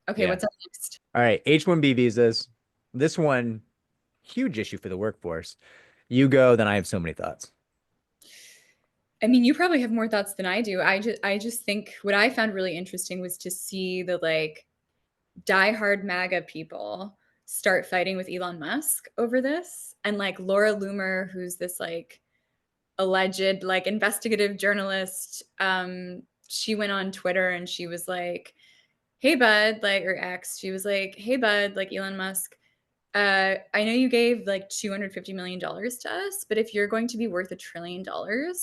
Okay, Yeah. what's up next? All right. H-1B visas. This one, huge issue for the workforce. You go, then I have so many thoughts. I mean, you probably have more thoughts than I do. I just think what I found really interesting was to see the like diehard MAGA people start fighting with Elon Musk over this. And like Laura Loomer, who's this like alleged like investigative journalist, she went on Twitter and she was like, hey bud, like, or X, she was like, hey bud, like Elon Musk, I know you gave like $250 million to us, but if you're going to be worth $1 trillion,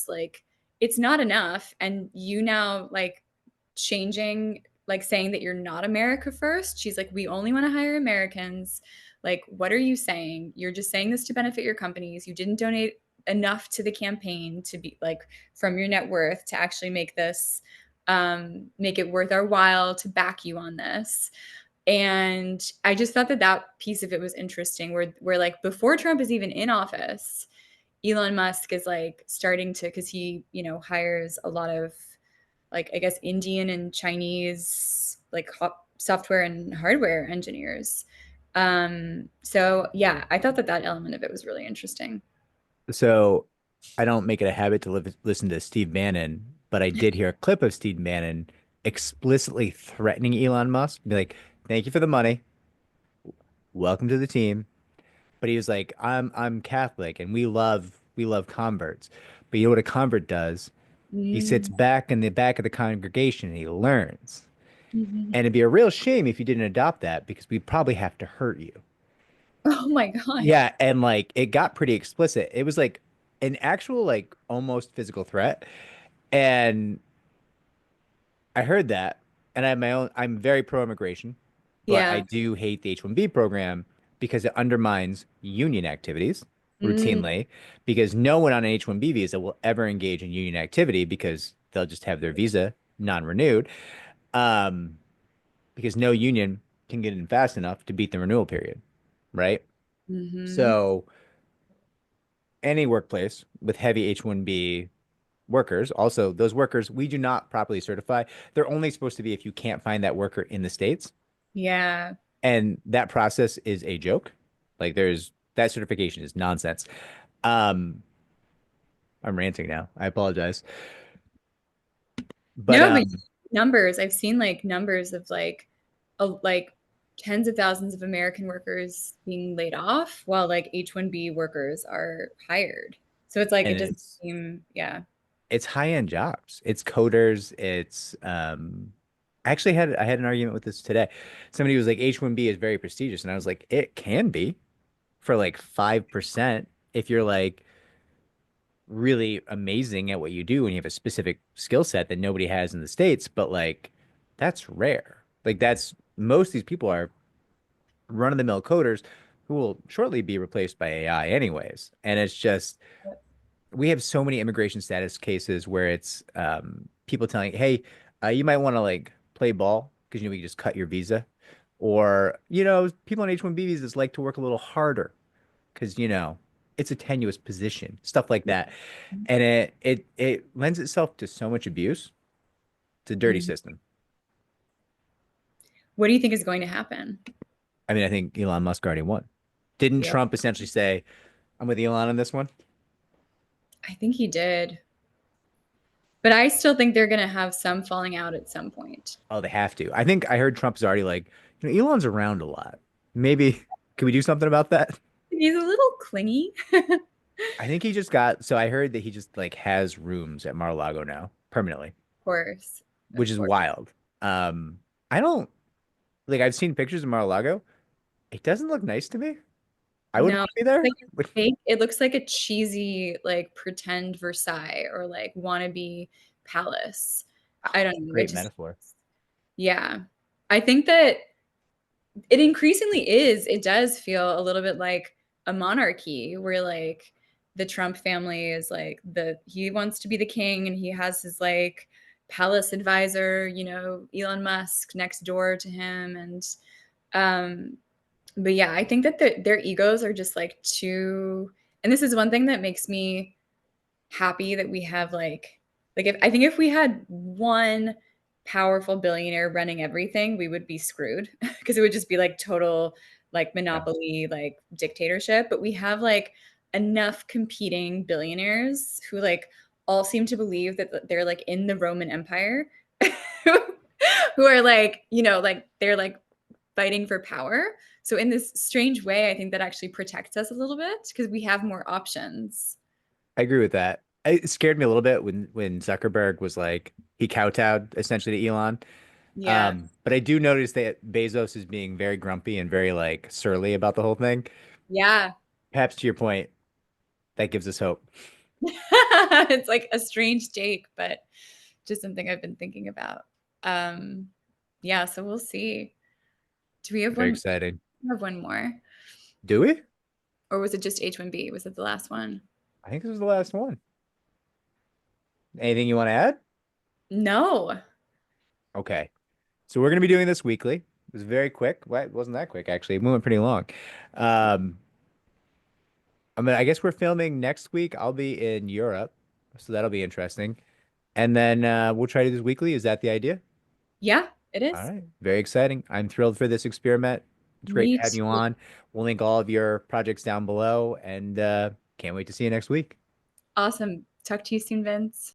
like it's not enough. And you now like changing, like saying that you're not America first. She's like, we only want to hire Americans. Like, what are you saying? You're just saying this to benefit your companies. You didn't donate enough to the campaign to be like from your net worth to actually make this make it worth our while to back you on this. And I just thought that that piece of it was interesting where like before Trump is even in office, Elon Musk is like starting to, because he, hires a lot of like, I guess, Indian and Chinese like software and hardware engineers. So yeah, I thought that that element of it was really interesting. So I don't make it a habit to listen to Steve Bannon, but I did hear a clip of Steve Bannon explicitly threatening Elon Musk, be like, "Thank you for the money. Welcome to the team." But he was like, I'm Catholic and we love converts. But you know what a convert does? He sits Mm. back in the back of the congregation and he learns. Mhm. And it'd be a real shame if you didn't adopt that because we'd probably have to hurt you. Oh my gosh. Yeah, and like it got pretty explicit. It was like an actual like almost physical threat. And I heard that and I have my own I'm very pro immigration, but I Yeah. do hate the H-1B program because it undermines union activities Mm. routinely because no one on an H-1B visa will ever engage in union activity because they'll just have their visa non-renewed. Um, because no union can get in fast enough to beat the renewal period, right? Hmm. So any workplace with heavy H-1B workers, also those workers we do not properly certify. They're only supposed to be if you can't find that worker in the States. Yeah. And that process is a joke. Like there's that certification is nonsense. Um, I'm ranting now. I apologize. But No, but numbers. I've seen like numbers of like tens of thousands of American workers being laid off while like H-1B workers are hired. So it's like and it doesn't it's seem, yeah, it's high-end jobs. It's coders. It's I had an argument with this today. Somebody was like H-1B is very prestigious, and I was like, it can be for like 5% if you're like really amazing at what you do and you have a specific skill set that nobody has in the States, but like that's rare. Like that's most of these people are run-of-the-mill coders who will shortly be replaced by AI anyways. And it's just we have so many immigration status cases where it's people telling, hey, you might want to like play ball because we can just cut your visa. Or, people on H-1B visas like to work a little harder because, it's a tenuous position, stuff like that. And it lends itself to so much abuse. It's a dirty Mhm. system. What do you think is going to happen? I mean, I think Elon Musk already won. Didn't Yeah, Trump essentially say, I'm with Elon on this one? I think he did. But I still think they're going to have some falling out at some point. Oh, they have to. I think I heard Trump's already like, Elon's around a lot. Maybe can we do something about that? He's a little clingy. Of I think he just got, so I heard that he just like has rooms at Mar-a-Lago now permanently, course. which Of is course. wild. I don't like I've seen pictures of Mar-a-Lago. It doesn't look nice to me. I wouldn't No, want to be there. like it looks like a cheesy like pretend Versailles or like wannabe palace. I don't know. It Great just, metaphor. yeah. I think that it increasingly is, it does feel a little bit like a monarchy where like the Trump family is like he wants to be the king and he has his like palace advisor, Elon Musk next door to him. And um but yeah, I think that their egos are just like too, and this is one thing that makes me happy that we have like if I think if we had one powerful billionaire running everything, we would be screwed because it would just be like total like Yeah, monopoly, like dictatorship. But we have like enough competing billionaires who like all seem to believe that they're like in the Roman Empire, who are like, like they're like fighting for power. So in this strange way, I think that actually protects us a little bit because we have more options. I agree with that. It scared me a little bit when Zuckerberg was like he kowtowed essentially to Elon. Yeah. But I do notice that Bezos is being very grumpy and very like surly about the whole thing. Yeah. Perhaps to your point, that gives us hope. It's like a strange take, but just something I've been thinking about. Um, yeah, so we'll see. Do we have Very one? exciting. We have one more, Do we? or was it just H-1B? Was it the last one? I think this was the last one. Anything you want to add? No. Okay. So we're going to be doing this weekly. It was very quick. Well, it wasn't that quick, actually. It went pretty long. Um, I guess we're filming next week. I'll be in Europe, so that'll be interesting. And then we'll try to do this weekly. Is that the idea? Yeah, it All is. right. Very exciting. I'm thrilled for this experiment. It's great Me to have you too. on. We'll link all of your projects down below and can't wait to see you next week. Awesome. Talk to you soon, Vince.